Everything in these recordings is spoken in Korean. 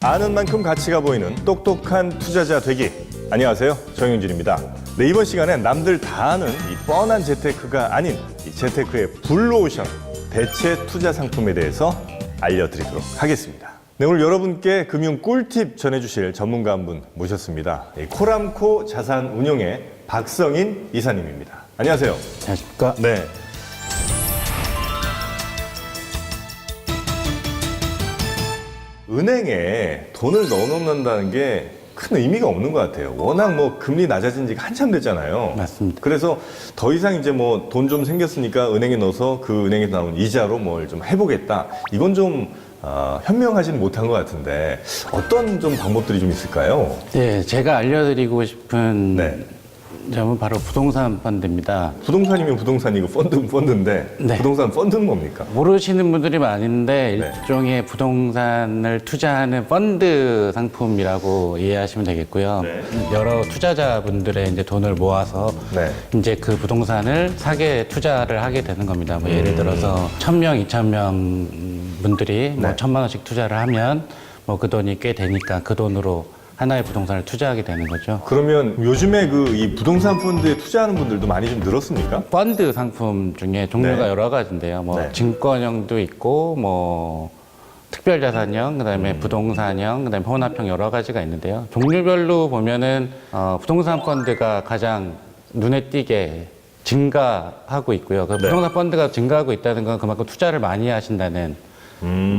아는 만큼 가치가 보이는 똑똑한 투자자 되기. 안녕하세요, 정영진입니다. 네, 이번 시간엔 남들 다 아는 이 뻔한 재테크가 아닌 이 재테크의 블루오션 대체 투자 상품에 대해서 알려드리도록 하겠습니다. 네, 오늘 여러분께 금융 꿀팁 전해주실 전문가 한 분 모셨습니다. 코람코 자산운용의 박성인 이사님입니다. 안녕하세요. 안녕하십니까? 네. 은행에 돈을 넣어놓는다는 게 큰 의미가 없는 것 같아요. 워낙 뭐 금리 낮아진 지가 한참 됐잖아요. 맞습니다. 그래서 더 이상 이제 뭐 돈 좀 생겼으니까 은행에 넣어서 그 은행에서 나온 이자로 뭘 좀 해보겠다. 이건 좀 현명하지는 못한 것 같은데 어떤 좀 방법들이 좀 있을까요? 네, 제가 알려드리고 싶은 네. 점은 바로 부동산 펀드입니다. 부동산이면 부동산이고 펀드는 펀드인데 네. 부동산 펀드는 뭡니까? 모르시는 분들이 많은데 네. 일종의 부동산을 투자하는 펀드 상품이라고 이해하시면 되겠고요. 네. 여러 투자자분들의 이제 돈을 모아서 네. 이제 그 부동산을 사게 투자를 하게 되는 겁니다. 뭐 예를 들어서 1,000명, 2,000명 분들이 뭐 네. 1,000만 원씩 투자를 하면 뭐 그 돈이 꽤 되니까 그 돈으로 하나의 부동산을 투자하게 되는 거죠. 그러면 요즘에 그 이 부동산 펀드에 투자하는 분들도 많이 좀 늘었습니까? 펀드 상품 중에 종류가 네. 여러 가지인데요. 뭐 네. 증권형도 있고, 뭐 특별자산형, 그다음에 부동산형, 그다음에 혼합형 여러 가지가 있는데요. 종류별로 보면은 부동산 펀드가 가장 눈에 띄게 증가하고 있고요. 그 네. 부동산 펀드가 증가하고 있다는 건 그만큼 투자를 많이 하신다는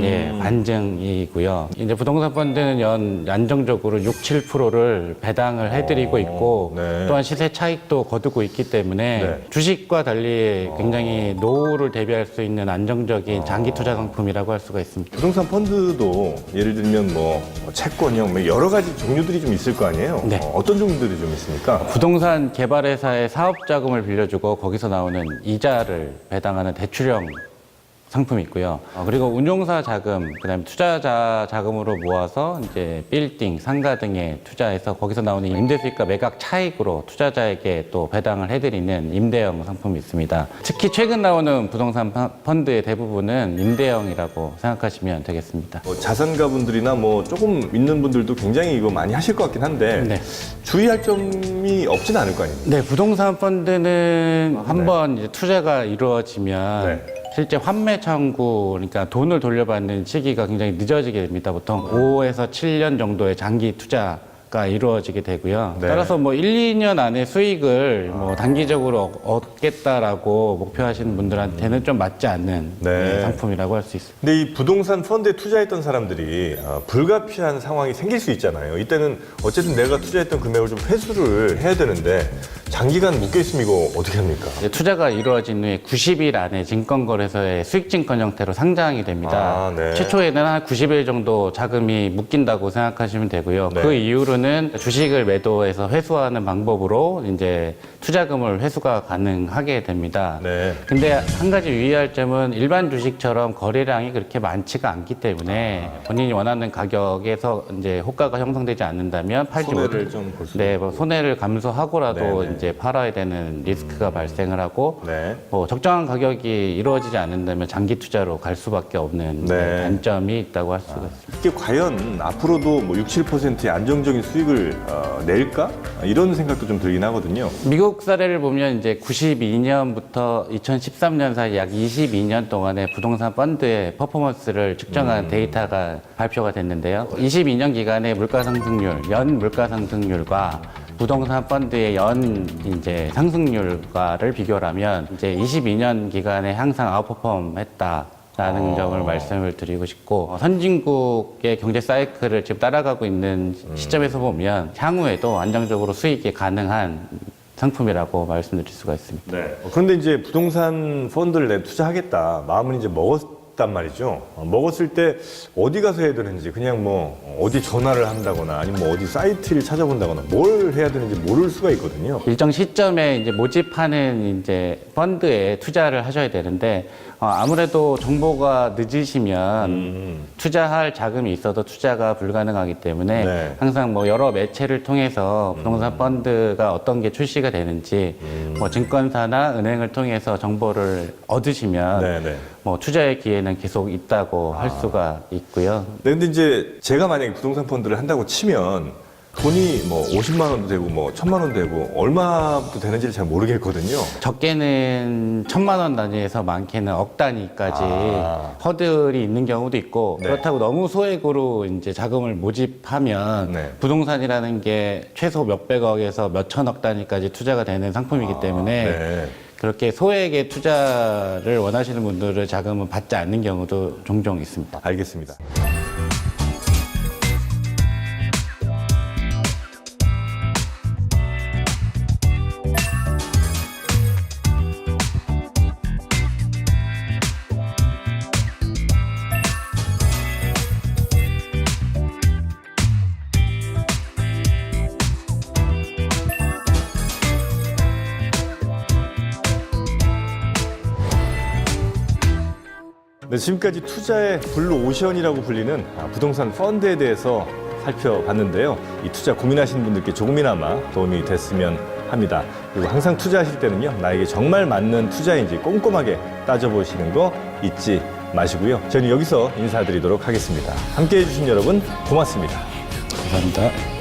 예, 반증이고요. 이제 부동산 펀드는 안정적으로 6, 7%를 배당을 해드리고 있고 네. 또한 시세 차익도 거두고 있기 때문에 네. 주식과 달리 굉장히 노후를 대비할 수 있는 안정적인 장기 투자 상품이라고 할 수가 있습니다. 부동산 펀드도 예를 들면 뭐 채권형 뭐 여러 가지 종류들이 좀 있을 거 아니에요? 네. 어떤 종류들이 좀 있습니까? 부동산 개발회사의 사업 자금을 빌려주고 거기서 나오는 이자를 배당하는 대출형 상품이 있고요. 그리고 운용사 자금, 그다음에 투자자 자금으로 모아서 이제 빌딩, 상가 등에 투자해서 거기서 나오는 임대 수익과 매각 차익으로 투자자에게 또 배당을 해드리는 임대형 상품이 있습니다. 특히 최근 나오는 부동산 펀드의 대부분은 임대형이라고 생각하시면 되겠습니다. 뭐 자산가분들이나 뭐 조금 있는 분들도 굉장히 이거 많이 하실 것 같긴 한데 네. 주의할 점이 없진 않을 거 아닙니까? 네, 부동산 펀드는 한번 이제 투자가 이루어지면 네. 실제 환매 청구, 그러니까 돈을 돌려받는 시기가 굉장히 늦어지게 됩니다. 보통 5에서 7년 정도의 장기 투자가 이루어지게 되고요. 네. 따라서 뭐 1, 2년 안에 수익을 뭐 단기적으로 얻겠다라고 목표하시는 분들한테는 좀 맞지 않는 네. 상품이라고 할 수 있습니다. 근데 이 부동산 펀드에 투자했던 사람들이 불가피한 상황이 생길 수 있잖아요. 이때는 어쨌든 내가 투자했던 금액을 좀 회수를 해야 되는데 장기간 묶여있으면 이거 어떻게 합니까? 이제 투자가 이루어진 후에 90일 안에 증권거래소에 수익증권 형태로 상장이 됩니다. 아, 네. 최초에는 한 90일 정도 자금이 묶인다고 생각하시면 되고요. 네. 그 이후로는 주식을 매도해서 회수하는 방법으로 이제 투자금을 회수가 가능하게 됩니다. 네. 근데 한 가지 유의할 점은 일반 주식처럼 거래량이 그렇게 많지가 않기 때문에 본인이 원하는 가격에서 이제 호가가 형성되지 않는다면 팔지 손해를 좀 볼 수 네, 뭐 손해를 감수하고라도 네네. 이제 팔아야 되는 리스크가 발생을 하고 네. 뭐 적정한 가격이 이루어지지 않는다면 장기 투자로 갈 수밖에 없는 네. 단점이 있다고 할 수가 있습니다. 이게 과연 앞으로도 뭐 6, 7%의 안정적인 수익을 낼까? 이런 생각도 좀 들긴 하거든요. 미국 사례를 보면 이제 92년부터 2013년 사이 약 22년 동안의 부동산 펀드의 퍼포먼스를 측정한 데이터가 발표가 됐는데요. 22년 기간의 물가 상승률, 연 물가 상승률과 부동산 펀드의 연 이제 상승률과를 비교를 하면 이제 22년 기간에 항상 아웃퍼폼 했다라는 점을 말씀을 드리고 싶고 선진국의 경제 사이클을 지금 따라가고 있는 시점에서 보면 향후에도 안정적으로 수익이 가능한 상품이라고 말씀드릴 수가 있습니다. 네. 그런데 이제 부동산 펀드를 내 투자하겠다 마음은 이제 먹었단 말이죠. 먹었을 때 어디 가서 해야 되는지 그냥 뭐 어디 전화를 한다거나 아니면 뭐 어디 사이트를 찾아본다거나 뭘 해야 되는지 모를 수가 있거든요. 일정 시점에 이제 모집하는 이제 펀드에 투자를 하셔야 되는데 아무래도 정보가 늦으시면 투자할 자금이 있어도 투자가 불가능하기 때문에 네. 항상 뭐 여러 매체를 통해서 부동산 펀드가 어떤 게 출시가 되는지 뭐 증권사나 은행을 통해서 정보를 얻으시면 네네. 뭐 투자의 기회는 계속 있다고 할 수가 있고요. 네, 근데 이제 제가 만약에 부동산 펀드를 한다고 치면 돈이 뭐 50만 원도 되고 뭐 1,000만 원도 되고 얼마부터 되는지를 잘 모르겠거든요. 적게는 1,000만 원 단위에서 많게는 억 단위까지 허들이 있는 경우도 있고 네. 그렇다고 너무 소액으로 이제 자금을 모집하면 네. 부동산이라는 게 최소 몇백억에서 몇천억 단위까지 투자가 되는 상품이기 때문에 네. 그렇게 소액의 투자를 원하시는 분들은 자금을 받지 않는 경우도 종종 있습니다. 알겠습니다. 네, 지금까지 투자의 블루 오션이라고 불리는 부동산 펀드에 대해서 살펴봤는데요. 이 투자 고민하시는 분들께 조금이나마 도움이 됐으면 합니다. 그리고 항상 투자하실 때는요, 나에게 정말 맞는 투자인지 꼼꼼하게 따져보시는 거 잊지 마시고요. 저는 여기서 인사드리도록 하겠습니다. 함께해 주신 여러분 고맙습니다. 감사합니다.